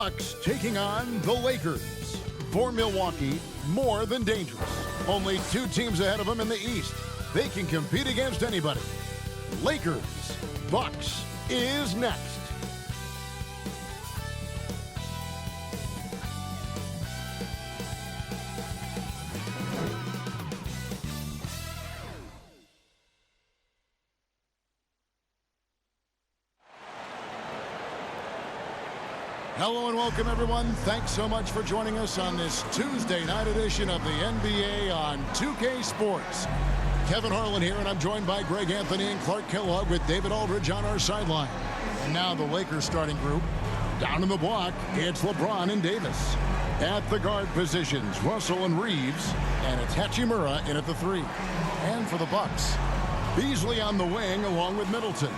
Bucks taking on the Lakers. For Milwaukee, more than dangerous. Only two teams ahead of them in the East. They can compete against anybody. Lakers, Bucks is next. Hello and welcome, everyone. Thanks so much for joining us on this Tuesday night edition of the NBA on 2K Sports. Kevin Harlan here, and I'm joined by Greg Anthony and Clark Kellogg with David Aldridge on our sideline. And now the Lakers starting group. Down in the block, it's LeBron and Davis. At the guard positions, Russell and Reeves, and it's Hachimura in at the 3. And for the Bucks, Beasley on the wing along with Middleton.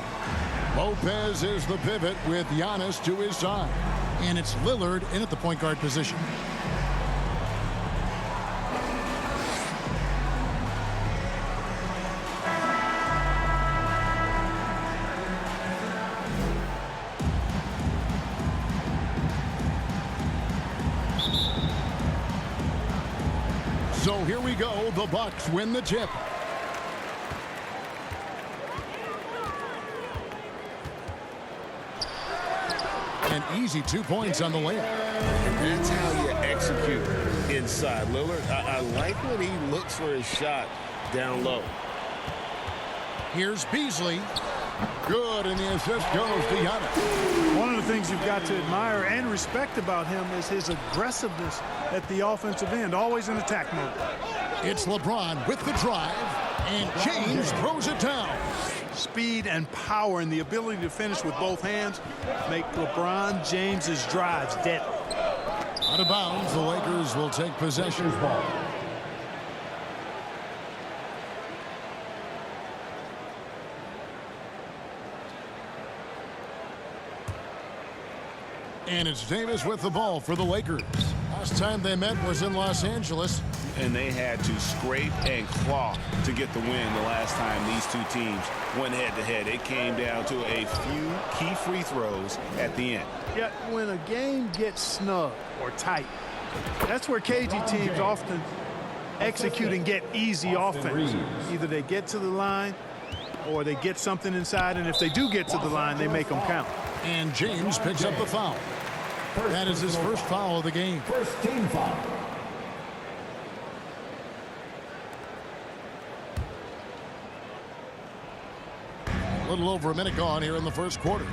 Lopez is the pivot with Giannis to his side. And it's Lillard in at the point guard position. So here we go. The Bucks win the tip. An easy 2 points on the layup. That's how you execute inside. Lillard, I like when he looks for his shot down low. Here's Beasley. Good, and the assist goes to Giannis. One of the things you've got to admire and respect about him is his aggressiveness at the offensive end, always in attack mode. It's LeBron with the drive, and James throws it down. Speed and power and the ability to finish with both hands make LeBron James's drives deadly. Out of bounds, the Lakers will take possession. Ball. And it's Davis with the ball for the Lakers. Last time they met was in Los Angeles. And they had to scrape and claw to get the win the last time these two teams went head-to-head. It came down to a few key free throws at the end. Yet when a game gets snug or tight, that's where cagey teams often execute and get easy offense. Either they get to the line or they get something inside, and if they do get to the line, they make them count. And James picks up the foul. That is his first foul of the game. First team foul. A little over a minute gone here in the first quarter.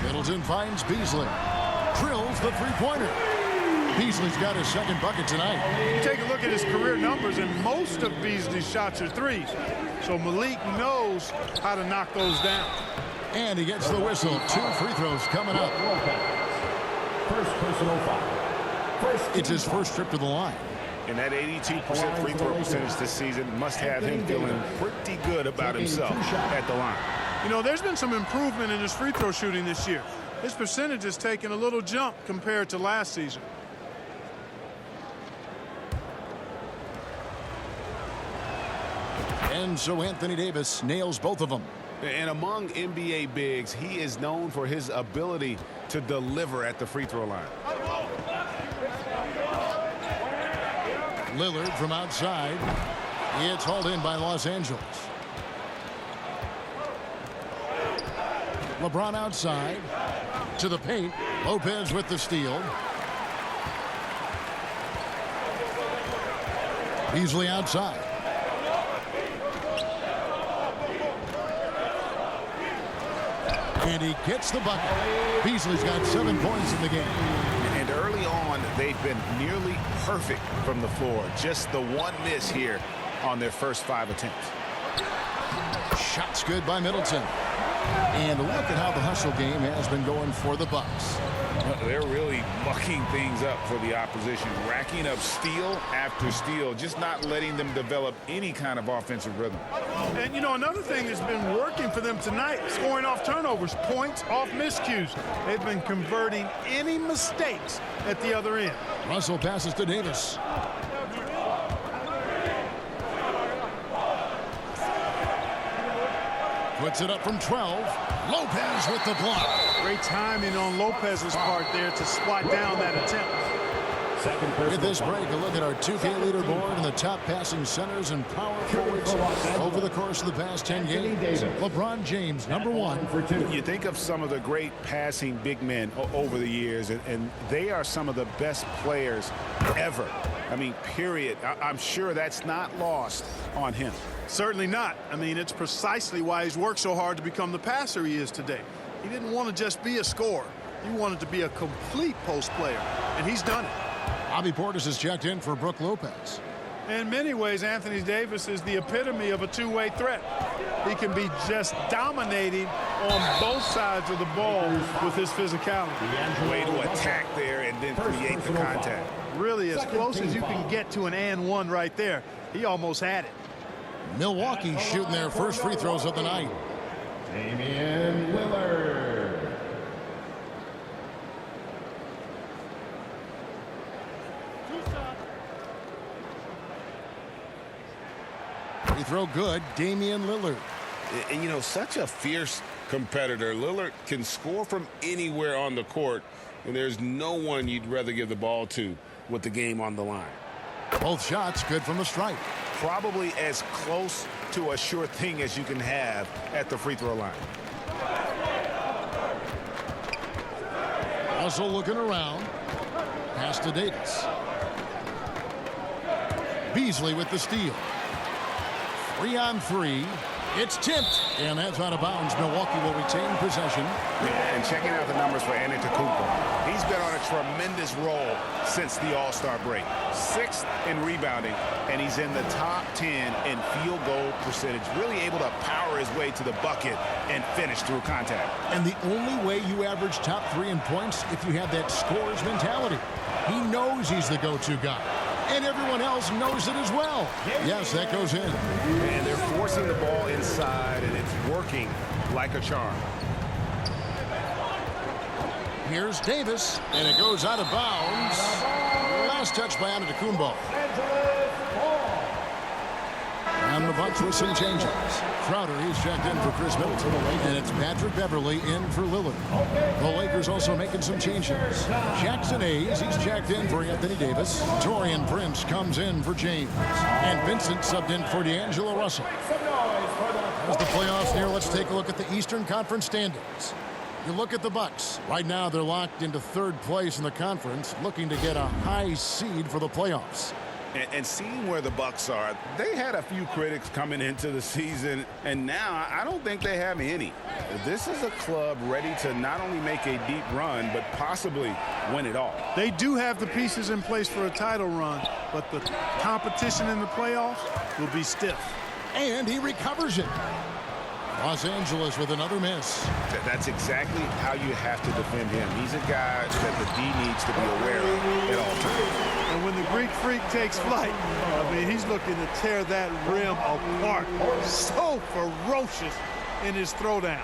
Middleton finds Beasley. Drills the three-pointer. Beasley's got his second bucket tonight. You take a look at his career numbers, and most of Beasley's shots are threes. So Malik knows how to knock those down. And he gets the whistle. 2 free throws coming up. First personal foul. It's his first trip to the line. And that 82% free throw percentage this season must have him feeling pretty good about himself at the line. You know, there's been some improvement in his free throw shooting this year. His percentage has taken a little jump compared to last season. And so Anthony Davis nails both of them. And among NBA bigs, he is known for his ability to deliver at the free throw line. Lillard from outside. It's hauled in by Los Angeles. LeBron outside. To the paint. Lopez with the steal. Beasley outside. And he gets the bucket. Beasley's got 7 points in the game. And early on, they've been nearly perfect from the floor. Just the one miss here on their first 5 attempts. Shots good by Middleton. And look at how the hustle game has been going for the Bucks. They're really mucking things up for the opposition, racking up steal after steal, just not letting them develop any kind of offensive rhythm. And, you know, another thing that's been working for them tonight, scoring off turnovers, points off miscues. They've been converting any mistakes at the other end. Russell passes to Davis. Puts it up from 12. Lopez with the block. Great timing on Lopez's part there to swat down that attempt. With this break, a look at our 2K leaderboard and the top passing centers and power forwards over the course of the past 10 games. LeBron James, #1. You think of some of the great passing big men over the years, and they are some of the best players ever. I mean, period. I'm sure that's not lost on him. Certainly not. I mean, it's precisely why he's worked so hard to become the passer he is today. He didn't want to just be a scorer. He wanted to be a complete post player, and he's done it. Bobby Portis has checked in for Brook Lopez. In many ways, Anthony Davis is the epitome of a two-way threat. He can be just dominating on both sides of the ball with his physicality. Way to attack there and then create the contact. Really as close as you can get to an and one right there. He almost had it. Milwaukee shooting their first free throws of the night. Damian Lillard. Free throw good, Damian Lillard. And, you know, such a fierce competitor. Lillard can score from anywhere on the court, and there's no one you'd rather give the ball to with the game on the line. Both shots good from the stripe. Probably as close to a sure thing as you can have at the free throw line. Also looking around. Pass to Davis. Beasley with the steal. 3-on-3. It's tipped, and that's out of bounds. Milwaukee will retain possession. And checking out the numbers for Antetokounmpo. He's been on a tremendous roll since the All-Star break. 6th in rebounding, and he's in the top 10 in field goal percentage. Really able to power his way to the bucket and finish through contact. And the only way you average top 3 in points if you have that scorer's mentality. He knows he's the go-to guy. And everyone else knows it as well. Yes, that goes in. And they're forcing the ball inside, and it's working like a charm. Here's Davis, and it goes out of bounds. Last touch by Antetokounmpo. And the Bucks with some changes. Crowder, he's checked in for Chris Middleton. And it's Patrick Beverley in for Lillard. The Lakers also making some changes. Jackson Hayes, he's checked in for Anthony Davis. Torian Prince comes in for James. And Vincent subbed in for D'Angelo Russell. As the playoffs near, let's take a look at the Eastern Conference standings. You look at the Bucks. Right now, they're locked into 3rd place in the conference, looking to get a high seed for the playoffs. And seeing where the Bucks are, they had a few critics coming into the season, and now I don't think they have any. This is a club ready to not only make a deep run, but possibly win it all. They do have the pieces in place for a title run, but the competition in the playoffs will be stiff. And he recovers it. Los Angeles with another miss. That's exactly how you have to defend him. He's a guy that the D needs to be aware of at all times. And when the Greek Freak takes flight, I mean, he's looking to tear that rim apart. So ferocious in his throwdowns.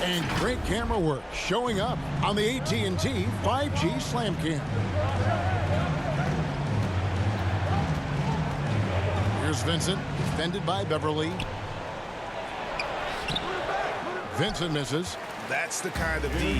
And great camera work showing up on the AT&T 5G Slam Cam. Here's Vincent, defended by Beverly. Vincent misses. That's the kind of D you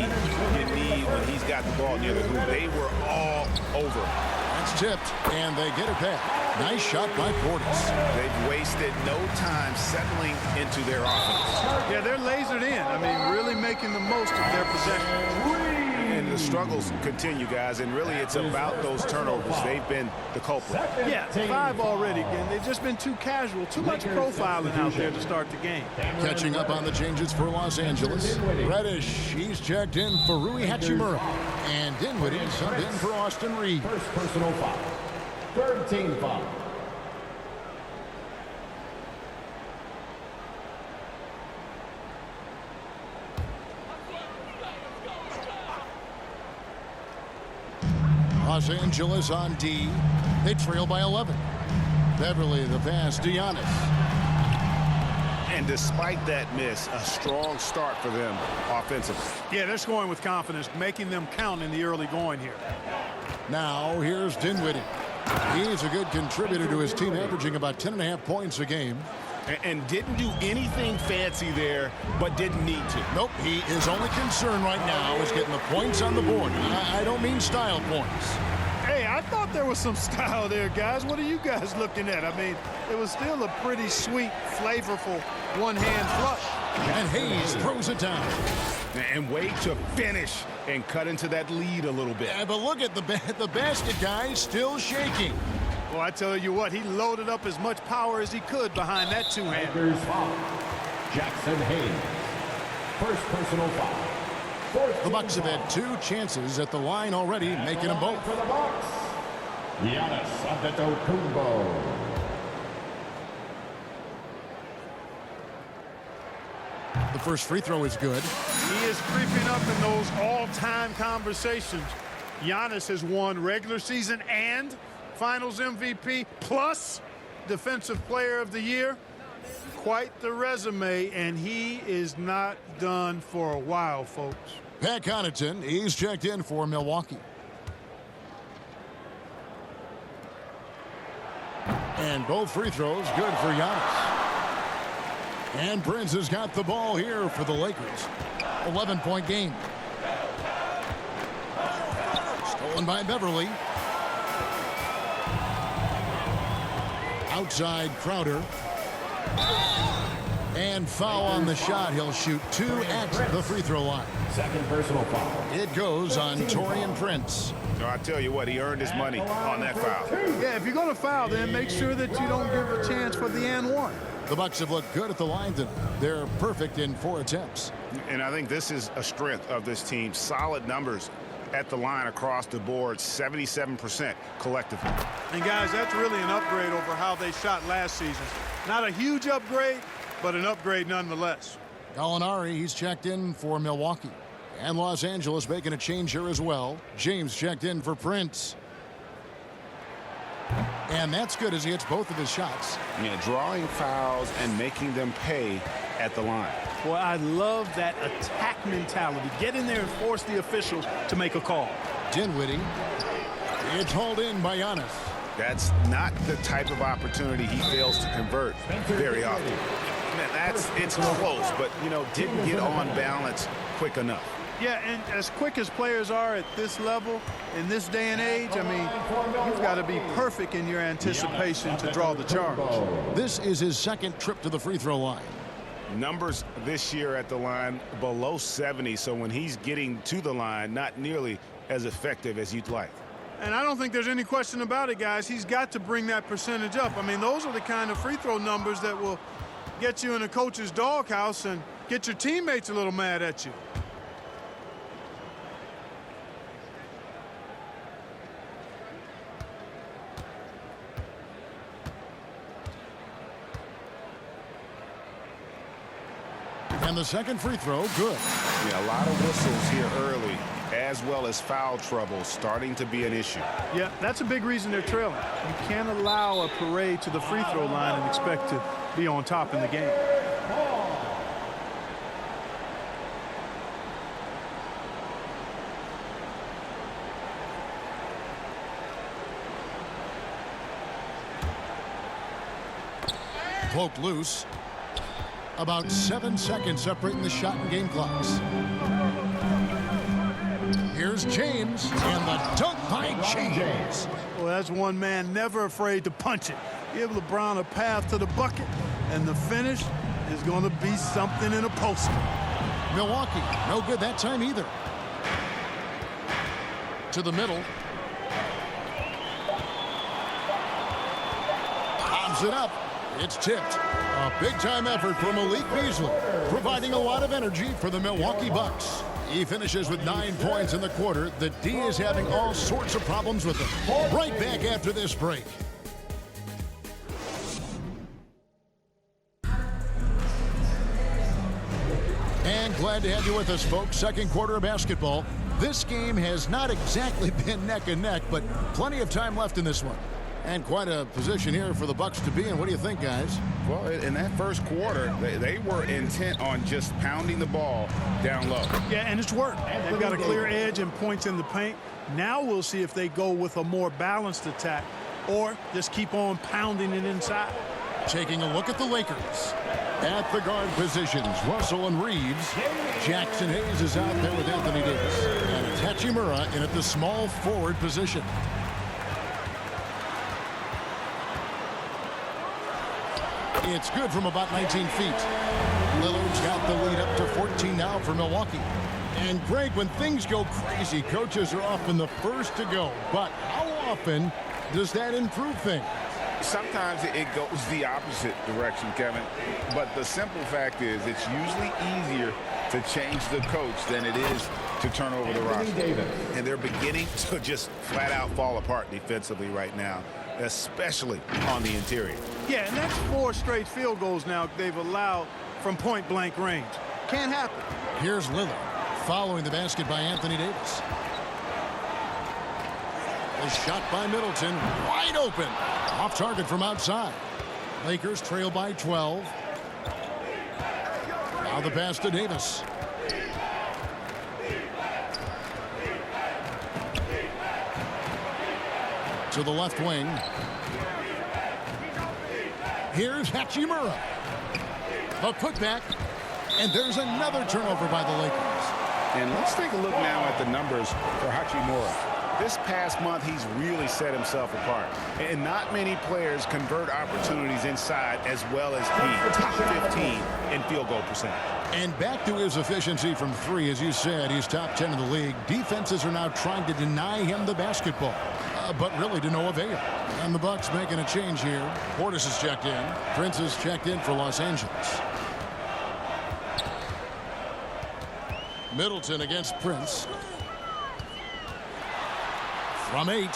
need when he's got the ball near the hoop. They were all over. That's tipped, and they get it back. Nice shot by Portis. They've wasted no time settling into their offense. Yeah, they're lasered in. I mean, really making the most of their possession. And the struggles continue, guys, and really it's about those turnovers. They've been the culprit. Yeah, 5 already. Again, they've just been too casual, too much profiling out there to start the game. Catching up on the changes for Los Angeles. Reddish, he's checked in for Rui Hachimura. And Dinwiddie subbed in for Austin Reed. First personal foul. 3rd team foul. Los Angeles on D. They trail by 11. Beverly, the pass, Giannis. And despite that miss, a strong start for them offensively. Yeah, they're scoring with confidence, making them count in the early going here. Now, here's Dinwiddie. He's a good contributor to his team, averaging about 10.5 points a game. And didn't do anything fancy there, but didn't need to. Nope, his only concern right now is getting the points on the board. I don't mean style points. Hey, I thought there was some style there, guys. What are you guys looking at? I mean, it was still a pretty sweet, flavorful one-hand flush. And Hayes throws it down. And way to finish and cut into that lead a little bit. Yeah, but look at the basket guy still shaking. Well, I tell you what, he loaded up as much power as he could behind that two-hand. Jackson Hayes. First personal foul. The Bucks have had 2 chances at the line already, making them both. For the Bucks, Giannis Antetokounmpo. The first free throw is good. He is creeping up in those all-time conversations. Giannis has won regular season and Finals MVP plus Defensive Player of the Year. Quite the resume, and he is not done for a while, folks. Pat Connaughton, he's checked in for Milwaukee. And both free throws good for Giannis. And Prince has got the ball here for the Lakers. 11-point game. Stolen by Beverly. Outside Crowder. And foul on the shot. He'll shoot 2 at the free throw line. Second personal foul. It goes on Taurean Prince. So I tell you what, he earned his money on that foul. Yeah, if you're going to foul, then make sure that you don't give a chance for the and one. The Bucks have looked good at the line tonight. They're perfect in 4 attempts. And I think this is a strength of this team. Solid numbers at the line across the board, 77% collectively. And guys, that's really an upgrade over how they shot last season. Not a huge upgrade, but an upgrade nonetheless. Gallinari, he's checked in for Milwaukee. And Los Angeles making a change here as well. James checked in for Prince. And that's good as he hits both of his shots. Yeah, drawing fouls and making them pay at the line. Boy, I love that attack mentality. Get in there and force the officials to make a call. Dinwiddie. It's hauled in by Giannis. That's not the type of opportunity he fails to convert very often. Man, it's close, but, you know, didn't get on balance quick enough. Yeah, and as quick as players are at this level, in this day and age, I mean, you've got to be perfect in your anticipation to draw the charge. This is his second trip to the free throw line. Numbers this year at the line below 70, so when he's getting to the line, not nearly as effective as you'd like. And I don't think there's any question about it, guys. He's got to bring that percentage up. I mean, those are the kind of free throw numbers that will get you in a coach's doghouse and get your teammates a little mad at you. And the second free throw, good. Yeah, a lot of whistles here early, as well as foul trouble starting to be an issue. Yeah, that's a big reason they're trailing. You can't allow a parade to the free throw line and expect to be on top in the game. Poked loose. About 7 seconds separating the shot and game clocks. Here's James, and the dunk by James. Well, that's one man never afraid to punch it. Give LeBron a path to the bucket, and the finish is going to be something in a poster. Milwaukee, no good that time either. To the middle. Pops it up. It's tipped. A big-time effort from Malik Beasley, providing a lot of energy for the Milwaukee Bucks. He finishes with 9 points in the quarter. The D is having all sorts of problems with him. Right back after this break. And glad to have you with us, folks. Second quarter of basketball. This game has not exactly been neck and neck, but plenty of time left in this one. And quite a position here for the Bucks to be in. What do you think, guys? Well, in that first quarter, they were intent on just pounding the ball down low. Yeah, and it's worked. They've got a clear edge and points in the paint. Now we'll see if they go with a more balanced attack or just keep on pounding it inside. Taking a look at the Lakers. At the guard positions, Russell and Reeves. Jackson Hayes is out there with Anthony Davis. And Hachimura in at the small forward position. It's good from about 19 feet. Lillard's got the lead up to 14 now for Milwaukee. And Greg, when things go crazy, coaches are often the first to go. But how often does that improve things? Sometimes it goes the opposite direction, Kevin. But the simple fact is it's usually easier to change the coach than it is to turn over the roster. And they're beginning to just flat out fall apart defensively right now, especially on the interior. Yeah, and that's 4 straight field goals now they've allowed from point-blank range. Can't happen. Here's Lillard following the basket by Anthony Davis. A shot by Middleton, wide open. Off target from outside. Lakers trail by 12. Now the pass to Davis. To the left wing. Here's Hachimura. A putback. And there's another turnover by the Lakers. And let's take a look now at the numbers for Hachimura. This past month, he's really set himself apart. And not many players convert opportunities inside as well as he. Top 15 in field goal percentage. And back to his efficiency from 3, as you said, he's top 10 in the league. Defenses are now trying to deny him the basketball, but really to no avail. And the Bucks making a change here. Portis is checked in. Prince is checked in for Los Angeles. Middleton against Prince. From 8.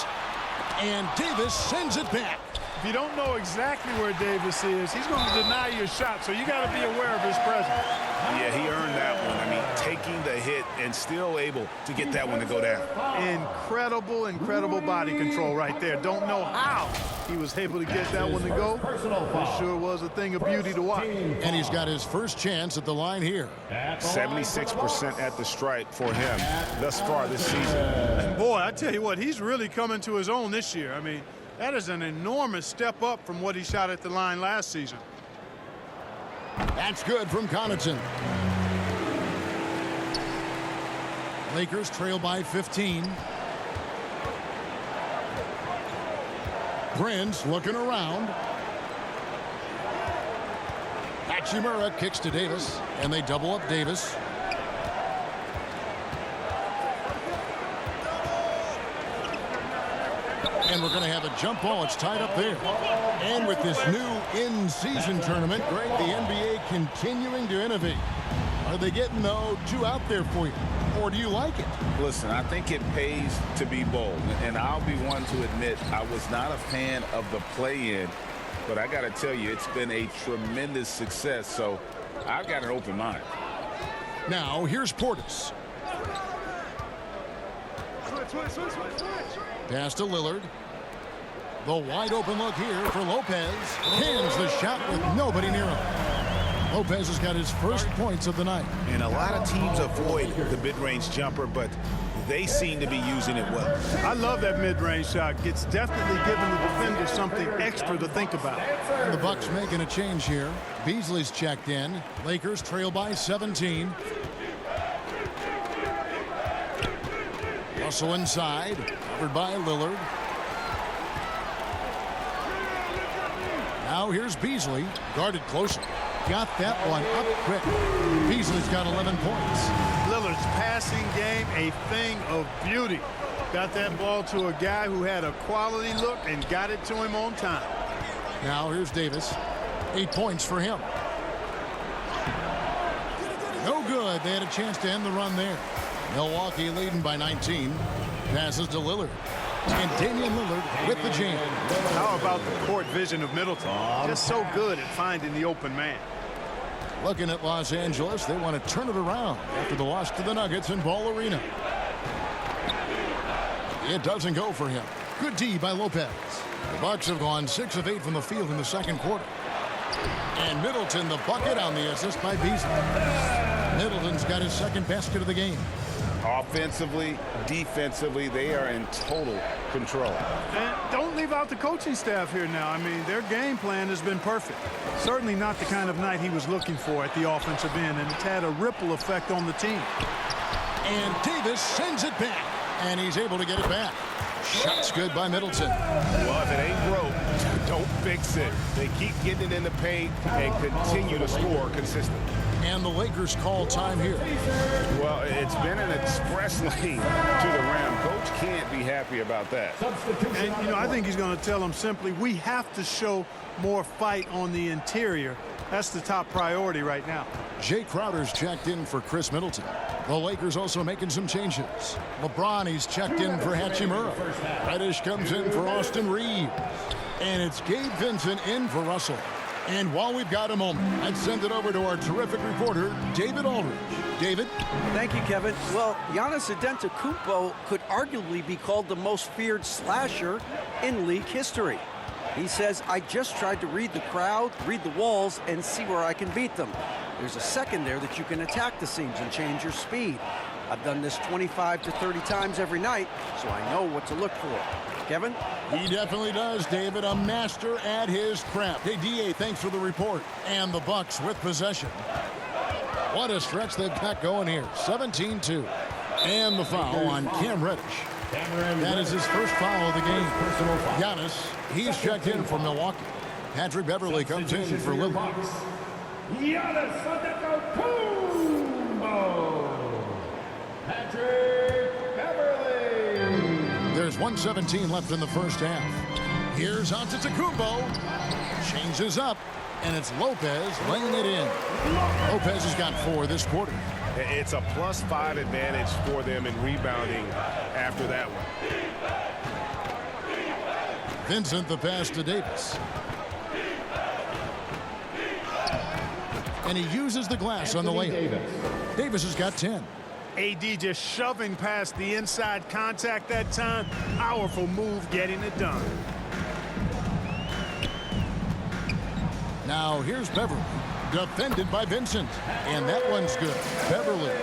And Davis sends it back. If you don't know exactly where Davis is, he's going to deny your shot, so you got to be aware of his presence. Yeah, he earned that one. I mean, taking the hit and still able to get that one to go down. Incredible body control right there. Don't know how he was able to get that one to go. It sure was a thing of beauty to watch. And he's got his first chance at the line here. 76% at the stripe for him thus far this season. And boy, I tell you what, he's really coming to his own this year. I mean, that is an enormous step up from what he shot at the line last season. That's good from Connaughton. Lakers trail by 15. Prince looking around. Hachimura kicks to Davis, and they double up Davis. And we're going to have a jump ball. It's tied up there. And with this new in-season tournament, Greg, the NBA continuing to innovate. Are they getting, though, 2 out there for you? Or do you like it? Listen, I think it pays to be bold. And I'll be one to admit I was not a fan of the play-in. But I got to tell you, it's been a tremendous success. So I've got an open mind. Now, here's Portis. Pass to Lillard. The wide open look here for Lopez. Hands the shot with nobody near him. Lopez has got his first points of the night. And a lot of teams avoid the mid-range jumper, but they seem to be using it well. I love that mid-range shot. It's definitely giving the defender something extra to think about. And the Bucks making a change here. Beasley's checked in. Lakers trail by 17. Russell inside, covered by Lillard. Now here's Beasley, guarded closer. Got that one up quick. Beasley's got 11 points. Lillard's passing game, a thing of beauty. Got that ball to a guy who had a quality look and got it to him on time. Now here's Davis. 8 points for him. No good. They had a chance to end the run there. Milwaukee leading by 19. Passes to Lillard. And Damian Lillard with the jam. How about the court vision of Middleton? Just so good at finding the open man. Looking at Los Angeles, they want to turn it around after the loss to the Nuggets in Ball Arena. It doesn't go for him. Good D by Lopez. The Bucks have gone 6 of 8 from the field in the second quarter. And Middleton the bucket on the assist by Beasley. Middleton's got his second basket of the game. Offensively, defensively, they are in total control. And don't leave out the coaching staff here now. I mean, their game plan has been perfect. Certainly not the kind of night he was looking for at the offensive end, and it's had a ripple effect on the team. And Davis sends it back, and he's able to get it back. Shot's good by Middleton. Well, if it ain't broke, don't fix it. They keep getting it in the paint and continue to score consistently. And the Lakers call time here. Well, it's been an express lane to the rim. Coach can't be happy about that. And, you know, I think he's going to tell them simply, we have to show more fight on the interior. That's the top priority right now. Jay Crowder's checked in for Chris Middleton. The Lakers also making some changes. LeBron, he's checked in for Hachimura. Reddish comes in for Austin Reeves. And it's Gabe Vincent in for Russell. And while we've got a moment, I'd send it over to our terrific reporter, David Aldridge. David? Thank you, Kevin. Well, Giannis Antetokounmpo could arguably be called the most feared slasher in league history. He says, I just tried to read the crowd, read the walls, and see where I can beat them. There's a second there that you can attack the seams and change your speed. I've done this 25 to 30 times every night, so I know what to look for. Kevin? He definitely does, David. A master at his craft. Hey, D.A., thanks for the report. And the Bucks with possession. What a stretch they've got going here. 17-2. And the foul on Cam Reddish. That is his first foul of the game. Giannis, he's checked in for Milwaukee. Patrick Beverly comes in for Lillard. Giannis Antetokounmpo. Patrick Beverly. There's 1:17 left in the first half. Here's Antetokounmpo. Changes up, and it's Lopez laying it in. Lopez has got 4 this quarter. It's a +5 advantage for them in rebounding after that one. Vincent the pass to Davis. And he uses the glass on the layup. Davis has got 10. AD just shoving past the inside contact that time. Powerful move getting it done. Now here's Beverly. Defended by Vincent. And that one's good. Beverly.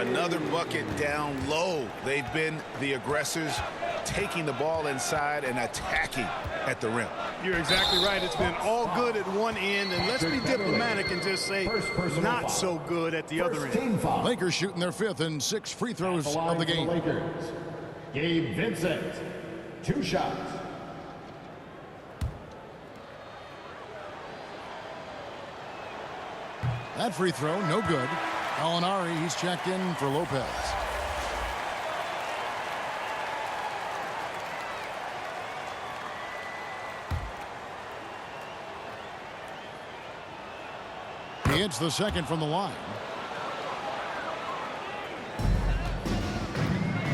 Another bucket down low. They've been the aggressors, taking the ball inside and attacking at the rim. You're exactly right. It's been all good at one end, and let's be diplomatic and just say not so good at the other end. Lakers shooting their 5th and 6th free throws of the game. Gabe Vincent, 2 shots. That free throw, no good. Alinari, he's checked in for Lopez. He hits the second from the line.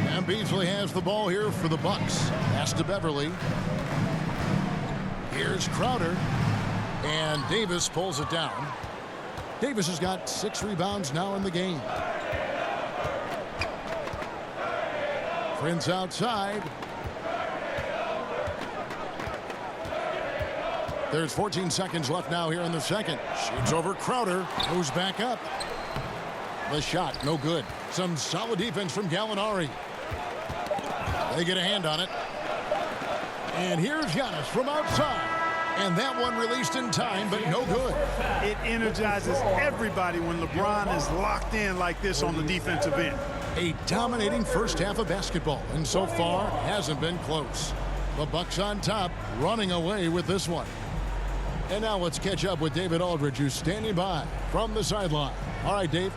And Beasley has the ball here for the Bucks. Pass to Beverly. Here's Crowder. And Davis pulls it down. Davis has got 6 rebounds now in the game. Prince outside. There's 14 seconds left now here in the second. Shoots over Crowder. Goes back up. The shot, no good. Some solid defense from Gallinari. They get a hand on it. And here's Giannis from outside. And that one released in time, but no good. It energizes everybody when LeBron is locked in like this on the defensive end. A dominating first half of basketball, and so far hasn't been close. The Bucks on top, running away with this one. And now let's catch up with David Aldridge, who's standing by from the sideline. All right, Dave.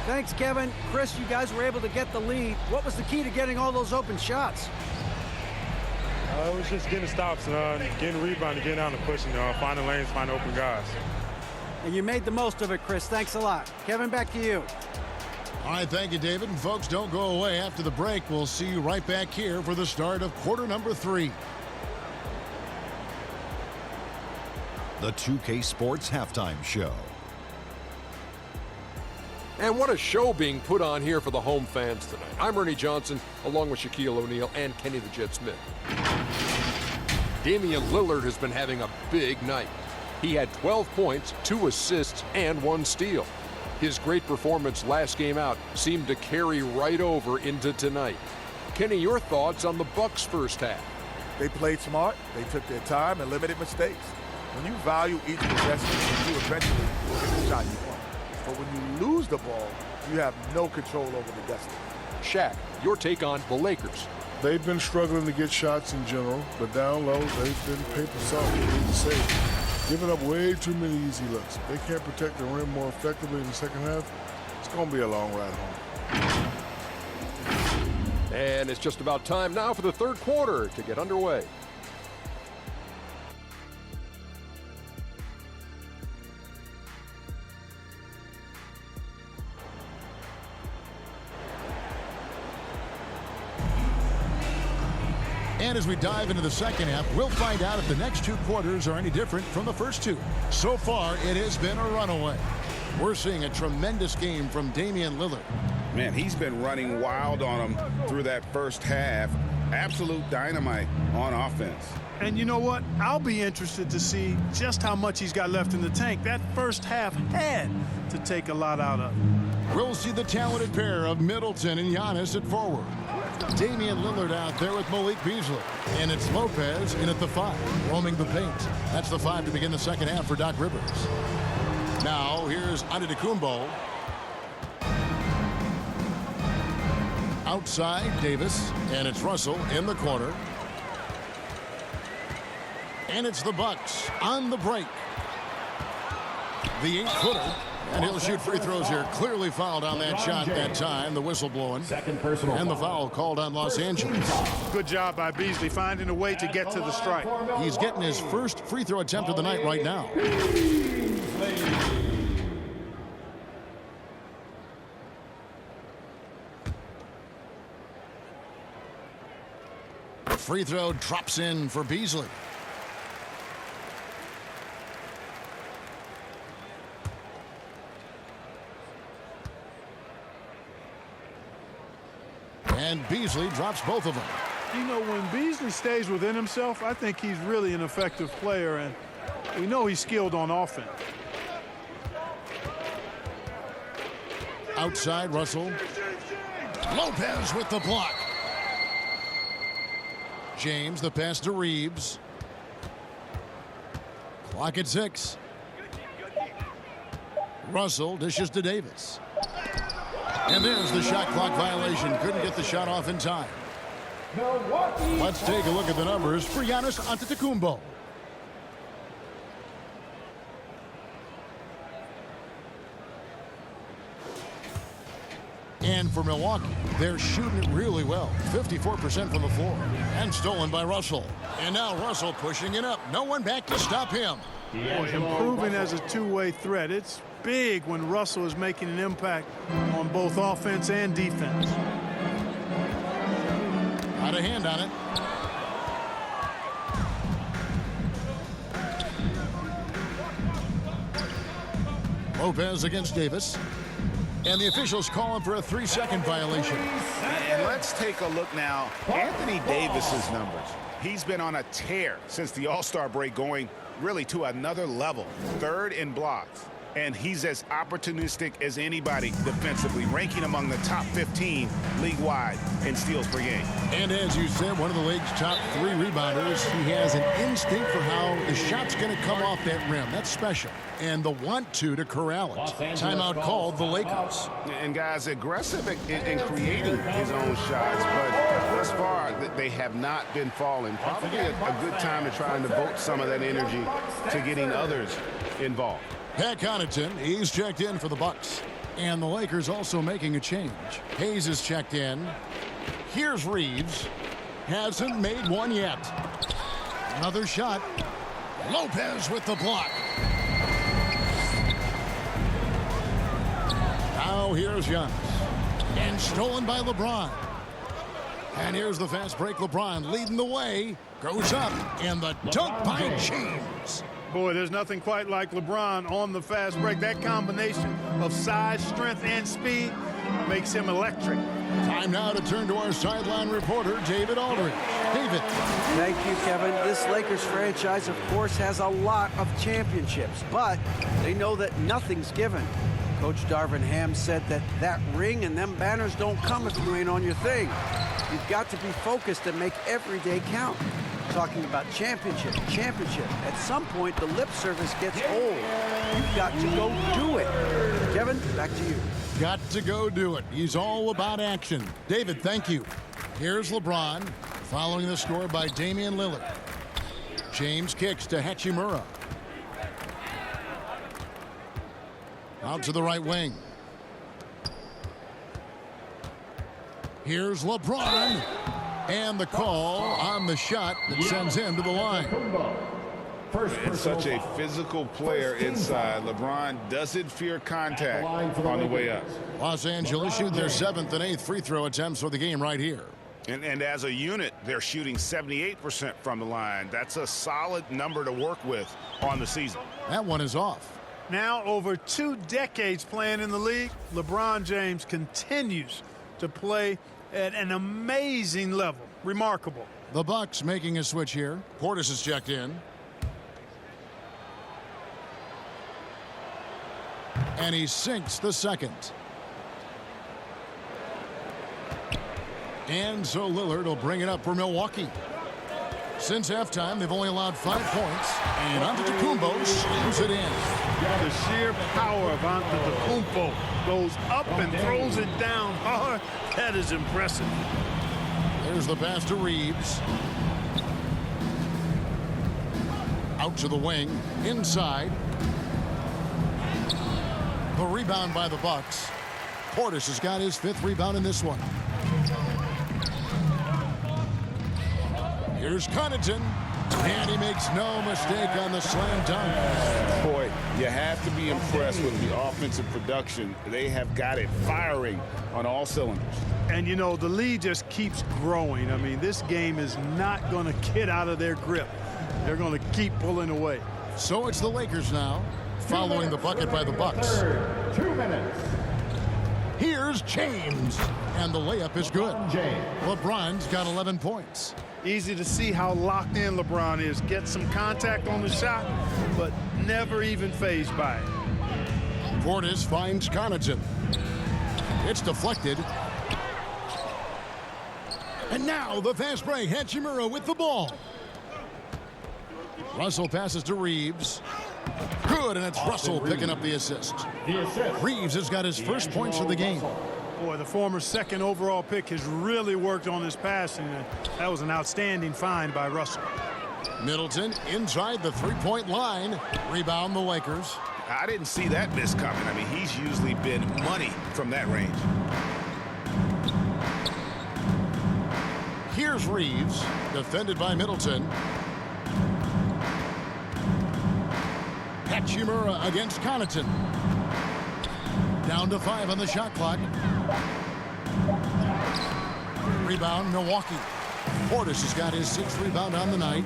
Thanks, Kevin. Chris, you guys were able to get the lead. What was the key to getting all those open shots? It was just getting stops, getting rebounding, getting out and pushing, finding lanes, finding open guys. And you made the most of it, Chris. Thanks a lot. Kevin, back to you. All right, thank you, David. And folks, don't go away. After the break, we'll see you right back here for the start of quarter number 3. The 2K Sports Halftime Show. And what a show being put on here for the home fans tonight. I'm Ernie Johnson, along with Shaquille O'Neal and Kenny the Jet Smith. Damian Lillard has been having a big night. He had 12 points, 2 assists, and 1 steal. His great performance last game out seemed to carry right over into tonight. Kenny, your thoughts on the Bucks' first half? They played smart. They took their time and limited mistakes. When you value each possession, you eventually will get the shot you want. But when you lose the ball, you have no control over the destiny. Shaq, your take on the Lakers. They've been struggling to get shots in general, but down low, they've been paper soft, to say. Giving up way too many easy looks. If they can't protect the rim more effectively in the second half, it's going to be a long ride home. And it's just about time now for the third quarter to get underway. And as we dive into the second half, we'll find out if the next two quarters are any different from the first two. So far, it has been a runaway. We're seeing a tremendous game from Damian Lillard. Man, he's been running wild on him through that first half. Absolute dynamite on offense. And you know what? I'll be interested to see just how much he's got left in the tank. That first half had to take a lot out of him. We'll see the talented pair of Middleton and Giannis at forward. Damian Lillard out there with Malik Beasley. And it's Lopez in at the 5, roaming the paint. That's the 5 to begin the second half for Doc Rivers. Now, here's Antetokounmpo. Outside, Davis. And it's Russell in the corner. And it's the Bucks on the break. The 8-footer. And he'll shoot free throws here. Clearly fouled on that shot that time. The whistle blowing. Second personal And the foul called on Los Angeles. Good job by Beasley finding a way to get to the strike. He's getting his first free throw attempt of the night right now. Free throw drops in for Beasley. And Beasley drops both of them. You know, when Beasley stays within himself, I think he's really an effective player, and we know he's skilled on offense. Outside, Russell. Lopez with the block. James, the pass to Reeves. Clock at 6. Russell dishes to Davis. And there's the shot clock violation. Couldn't get the shot off in time. Let's take a look at the numbers for Giannis Antetokounmpo. And for Milwaukee, they're shooting it really well. 54% from the floor. And stolen by Russell. And now Russell pushing it up. No one back to stop him. Boy, improving as a two-way threat. It's big when Russell is making an impact on both offense and defense. Got a hand on it. Lopez against Davis. And the officials calling for a 3-second violation. And let's take a look now. Anthony Davis's numbers. He's been on a tear since the All-Star break, going really to another level. 3rd in blocks. And he's as opportunistic as anybody defensively, ranking among the top 15 league-wide in steals per game. And as you said, one of the league's top 3 rebounders. He has an instinct for how the shot's going to come off that rim. That's special. And the want to corral it. Timeout called the Lakers. And guys, aggressive in creating his own shots, but thus far they have not been falling. Probably a good time to try and devote some of that energy to getting others involved. Pat Connaughton, he's checked in for the Bucks. And the Lakers also making a change. Hayes is checked in. Here's Reeves. Hasn't made one yet. Another shot. Lopez with the block. Now here's Giannis. And stolen by LeBron. And here's the fast break. LeBron leading the way. Goes up. And the dunk by James. Boy, there's nothing quite like LeBron on the fast break. That combination of size, strength, and speed makes him electric. Time now to turn to our sideline reporter, David Aldridge. David. Thank you, Kevin. This Lakers franchise, of course, has a lot of championships, but they know that nothing's given. Coach Darvin Ham said that ring and them banners don't come if you ain't on your thing. You've got to be focused and make every day count. Talking about championship. At some point, the lip service gets old. You've got to go do it. Kevin, back to you. Got to go do it. He's all about action. David, thank you. Here's LeBron, following the score by Damian Lillard. James kicks to Hachimura. Out to the right wing. Here's LeBron. And the call on the shot that sends him to the line. And such a physical player inside. LeBron doesn't fear contact on the way up. Los Angeles shoot their 7th and 8th free throw attempts for the game right here. And as a unit, they're shooting 78% from the line. That's a solid number to work with on the season. That one is off. Now, over 2 decades playing in the league, LeBron James continues to play at an amazing level. Remarkable. The Bucks making a switch here. Portis is checked in. And he sinks the second. And so Lillard will bring it up for Milwaukee. Since halftime, they've only allowed 5 points. And Antetokounmpo slams it in. The sheer power of Antetokounmpo goes up and throws it down hard. That is impressive. There's the pass to Reeves. Out to the wing. Inside. The rebound by the Bucks. Portis has got his 5th rebound in this one. Here's Connaughton. And he makes no mistake on the slam dunk. Boy, you have to be impressed with the offensive production. They have got it firing on all cylinders. And, you know, the lead just keeps growing. I mean, this game is not going to get out of their grip. They're going to keep pulling away. So it's the Lakers now, following the bucket by the Bucks. 2 minutes. Here's James. And the layup is good. James. LeBron's got 11 points. Easy to see how locked in LeBron is. Get some contact on the shot, but never even fazed by it. Portis finds Connaughton. It's deflected. And now the fast break. Hachimura with the ball. Russell passes to Reeves. Good, and it's Russell picking up the assist. Reeves has got his first points of the game. Boy, the former 2nd overall pick has really worked on his passing. That was an outstanding find by Russell. Middleton inside the 3-point line. Rebound the Lakers. I didn't see that miss coming. I mean, he's usually been money from that range. Here's Reeves, defended by Middleton. Hachimura against Connaughton. Down to 5 on the shot clock. Rebound, Milwaukee. Portis has got his 6th rebound on the night.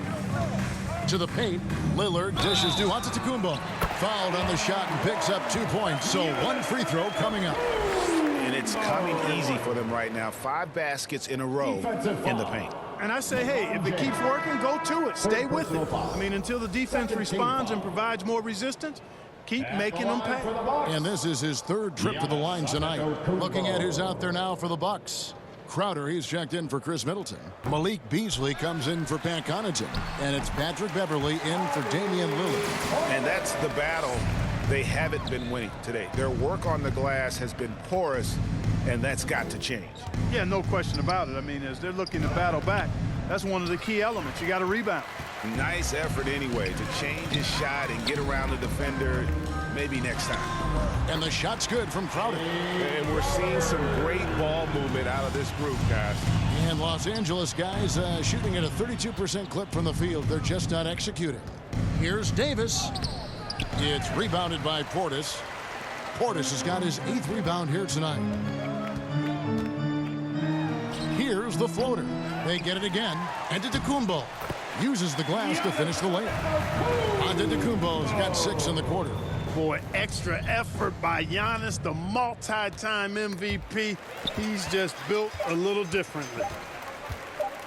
To the paint, Lillard dishes to Antetokounmpo. Fouled on the shot and picks up 2 points. So 1 free throw coming up. And it's coming easy for them right now. 5 baskets in a row in the paint. And I say, hey, if it keeps working, go to it. Stay with it. I mean, until the defense responds and provides more resistance, keep making them pay. And this is his 3rd trip to the line tonight. Looking at who's out there now for the Bucks. Crowder, he's checked in for Chris Middleton. Malik Beasley comes in for Pat Connaughton. And it's Patrick Beverly in for Damian Lillard. And that's the battle they haven't been winning today. Their work on the glass has been porous, and that's got to change. Yeah, no question about it. I mean, as they're looking to battle back, that's one of the key elements. You got to rebound. Nice effort anyway to change his shot and get around the defender maybe next time. And the shot's good from Crowder. And we're seeing some great ball movement out of this group, guys. And Los Angeles guys shooting at a 32% clip from the field. They're just not executing. Here's Davis. It's rebounded by Portis. Portis has got his 8th rebound here tonight. Here's the floater. They get it again. Antetokounmpo uses the glass to finish the layup. Antetokounmpo's got 6 in the quarter. Boy, extra effort by Giannis, the multi-time MVP. He's just built a little differently.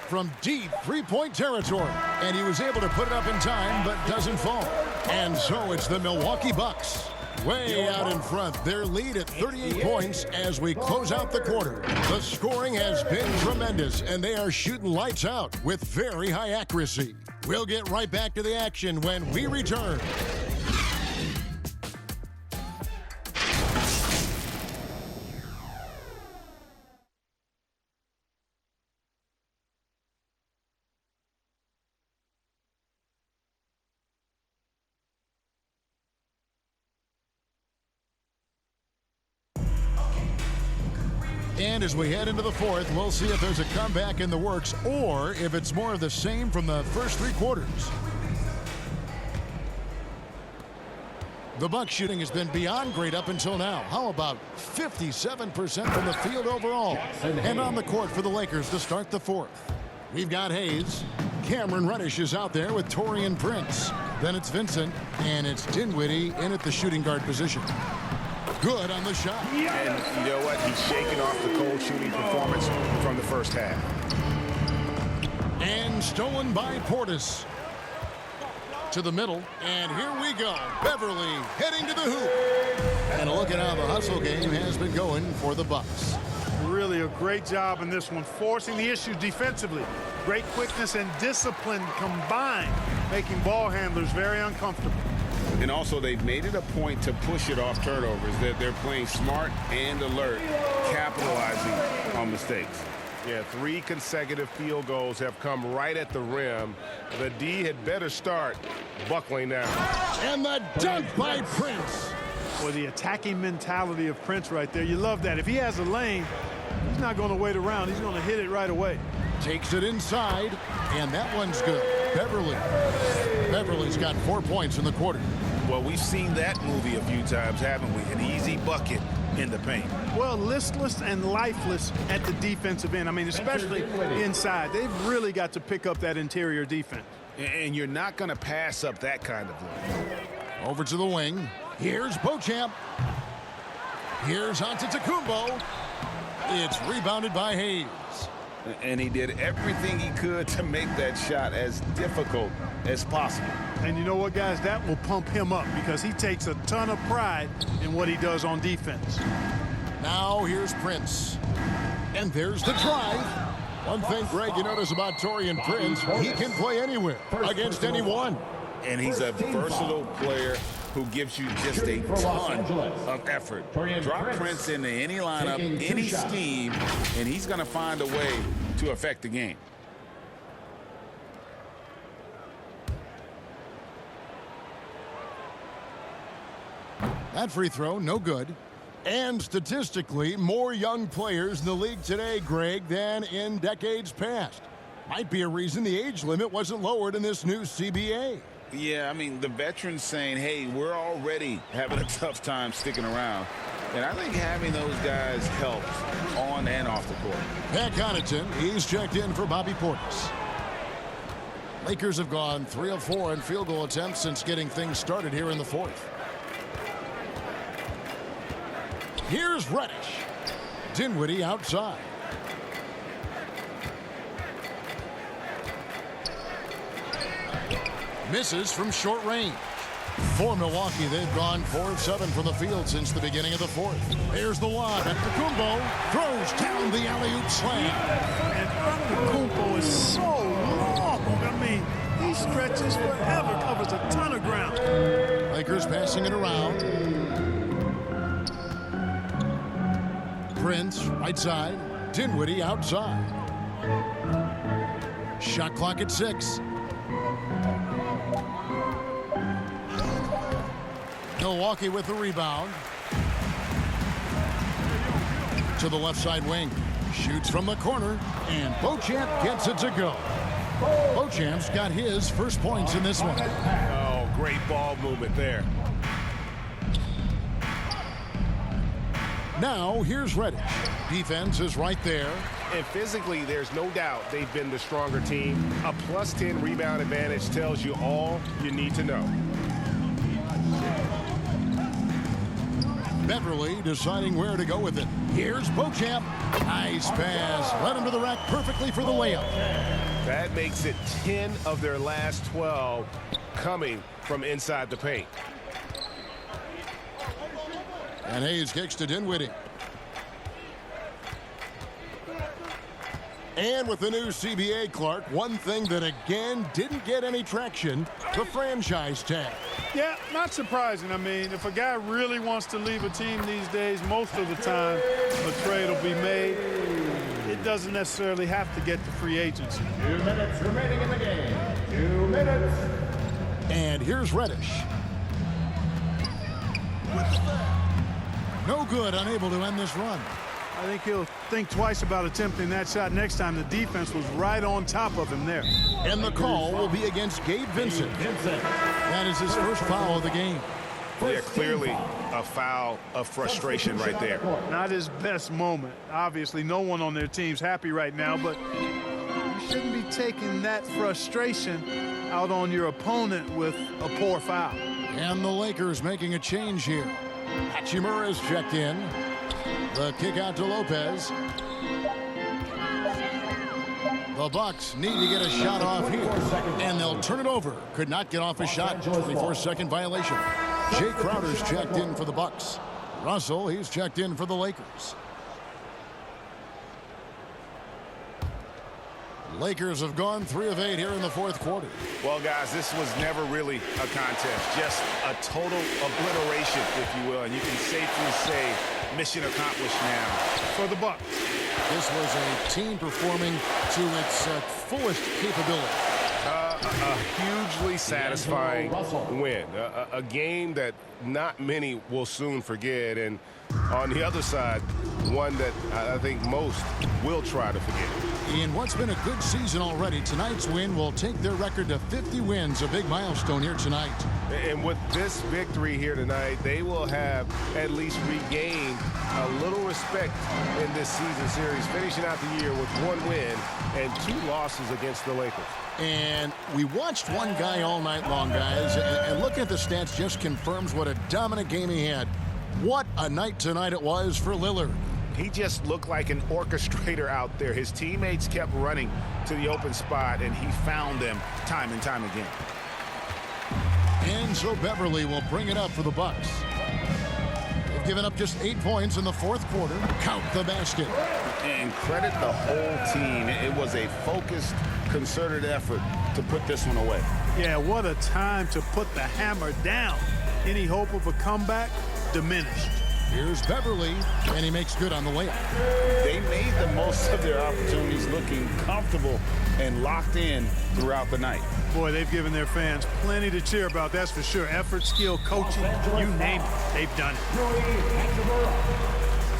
From deep 3-point territory. And he was able to put it up in time, but doesn't fall. And so it's the Milwaukee Bucks way out in front. Their lead at 38 points as we close out the quarter. The scoring has been tremendous, and they are shooting lights out with very high accuracy. We'll get right back to the action when we return. And as we head into the fourth, we'll see if there's a comeback in the works or if it's more of the same from the first three quarters. The Bucks shooting has been beyond great up until now. How about 57% from the field overall? And on the court for the Lakers to start the fourth. We've got Hayes. Cameron Reddish is out there with Taurean Prince. Then it's Vincent, and it's Dinwiddie in at the shooting guard position. Good on the shot. And you know what? He's shaking off the cold shooting performance from the first half. And stolen by Portis. To the middle, and here we go. Beverly heading to the hoop. And look at how the hustle game has been going for the Bucks. Really a great job in this one, forcing the issues defensively. Great quickness and discipline combined, making ball handlers very uncomfortable. And also, they've made it a point to push it off turnovers. They're playing smart and alert, capitalizing on mistakes. Yeah, 3 consecutive field goals have come right at the rim. The D had better start buckling down. And the dunk by Prince. Boy, the attacking mentality of Prince right there. You love that. If he has a lane, he's not going to wait around. He's going to hit it right away. Takes it inside, and that one's good. Beverly's got 4 points in the quarter. Well, we've seen that movie a few times, haven't we? An easy bucket in the paint. Well, listless and lifeless at the defensive end. I mean, especially inside. They've really got to pick up that interior defense. And you're not going to pass up that kind of look. Over to the wing. Here's Beauchamp. Here's Antetokounmpo. It's rebounded by Hayes. And he did everything he could to make that shot as difficult as possible. And you know what, guys? That will pump him up because he takes a ton of pride in what he does on defense. Now here's Prince. And there's the drive. One thing, Greg, you notice about Taurean Prince, he can play anywhere against anyone. And he's a versatile player who gives you just a ton of effort. Drop Prince into any lineup, any scheme, and he's going to find a way to affect the game. That free throw, no good. And statistically, more young players in the league today, Greg, than in decades past. Might be a reason the age limit wasn't lowered in this new CBA. Yeah, I mean, the veterans saying, hey, we're already having a tough time sticking around. And I think having those guys helps on and off the court. Pat Connaughton, he's checked in for Bobby Portis. Lakers have gone 3 of 4 in field goal attempts since getting things started here in the fourth. Here's Reddish. Dinwiddie outside. Misses from short range. For Milwaukee, they've gone 4 of 7 from the field since the beginning of the fourth. There's the lob. Antetokounmpo throws down the alley-oop slam. And Antetokounmpo is so long. I mean, he stretches forever, covers a ton of ground. Lakers passing it around. Prince, right side. Dinwiddie outside. Shot clock at 6. Milwaukee with the rebound. To the left side wing. Shoots from the corner. And Beauchamp gets it to go. Beauchamp's got his first points in this one. Oh, great ball movement there. Now here's Reddish. Defense is right there. And physically, there's no doubt they've been the stronger team. A plus 10 rebound advantage tells you all you need to know. Beverly deciding where to go with it. Here's Beauchamp. Nice pass. Led him to the rack perfectly for the layup. That makes it 10 of their last 12 coming from inside the paint. And Hayes kicks to Dinwiddie. And with the new CBA, Clark, one thing that again didn't get any traction, the franchise tag. Yeah, not surprising. I mean, if a guy really wants to leave a team these days, most of the time a trade will be made. It doesn't necessarily have to get to free agency. 2 minutes remaining in the game. 2 minutes. And here's Reddish. No good, unable to end this run. I think he'll think twice about attempting that shot next time. The defense was right on top of him there. And the call will be against Gabe Vincent. That is his first foul of the game. Yeah, clearly a foul of frustration right there. Not his best moment. Obviously, no one on their team's happy right now, but you shouldn't be taking that frustration out on your opponent with a poor foul. And the Lakers making a change here. Hachimura is checked in. The kick out to Lopez. The Bucks need to get a shot off here, and they'll turn it over. Could not get off a shot. 24-second violation. Jay Crowder's checked in for the Bucks. Russell, he's checked in for the Lakers. Lakers have gone 3 of 8 here in the fourth quarter. Well, guys, this was never really a contest, just a total obliteration, if you will. And you can safely say mission accomplished now for the Bucks. This was a team performing to its fullest capability. A hugely satisfying win. A game that not many will soon forget. And on the other side, one that I think most will try to forget. In what's been a good season already, tonight's win will take their record to 50 wins, a big milestone here tonight. And with this victory here tonight, they will have at least regained a little respect in this season series, finishing out the year with 1 win and 2 losses against the Lakers. And we watched one guy all night long, guys, and looking at the stats just confirms what a dominant game he had. What a night tonight it was for Lillard. He just looked like an orchestrator out there. His teammates kept running to the open spot, and he found them time and time again. And so Beverly will bring it up for the Bucks. They've given up just 8 points in the fourth quarter. Count the basket. And credit the whole team. It was a focused, concerted effort to put this one away. Yeah, what a time to put the hammer down. Any hope of a comeback diminished. Here's Beverly, and he makes good on the layup. They made the most of their opportunities, looking comfortable and locked in throughout the night. Boy, they've given their fans plenty to cheer about, that's for sure. Effort, skill, coaching, you name it, they've done it.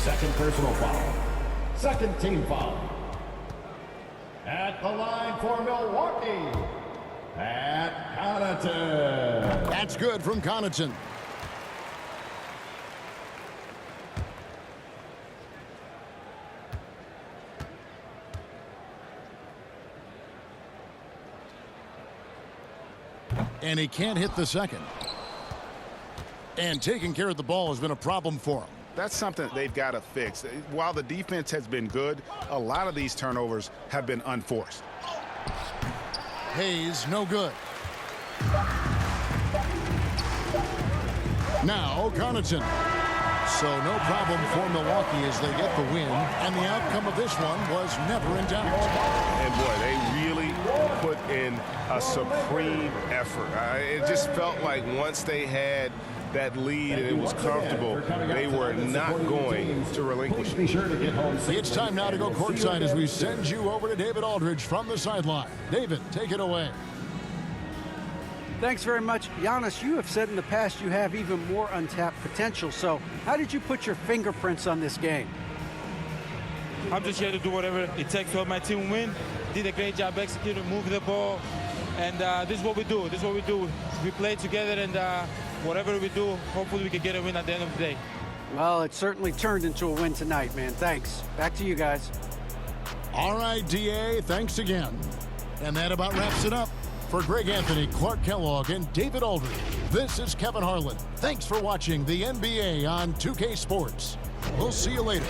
Second personal foul. Second team foul. At the line for Milwaukee, Pat Connaughton. That's good from Connaughton. And he can't hit the second. And taking care of the ball has been a problem for him. That's something they've got to fix. While the defense has been good, a lot of these turnovers have been unforced. Hayes, no good. Now Connaughton. So no problem for Milwaukee as they get the win. And the outcome of this one was never in doubt. And boy, they really put in a supreme effort. It just felt like once they had that lead and it was comfortable, they were not going to relinquish. It's time now to go courtside as we send you over to David Aldridge from the sideline. David, take it away. Thanks very much. Giannis, you have said in the past you have even more untapped potential. So how did you put your fingerprints on this game? I'm just here to do whatever it takes to help my team win. Did a great job executing, moving the ball. And this is what we do. This is what we do. We play together, and whatever we do, hopefully we can get a win at the end of the day. Well, it certainly turned into a win tonight, man. Thanks. Back to you guys. All right, DA, thanks again. And that about wraps it up. For Greg Anthony, Clark Kellogg, and David Aldridge, this is Kevin Harlan. Thanks for watching the NBA on 2K Sports. We'll see you later.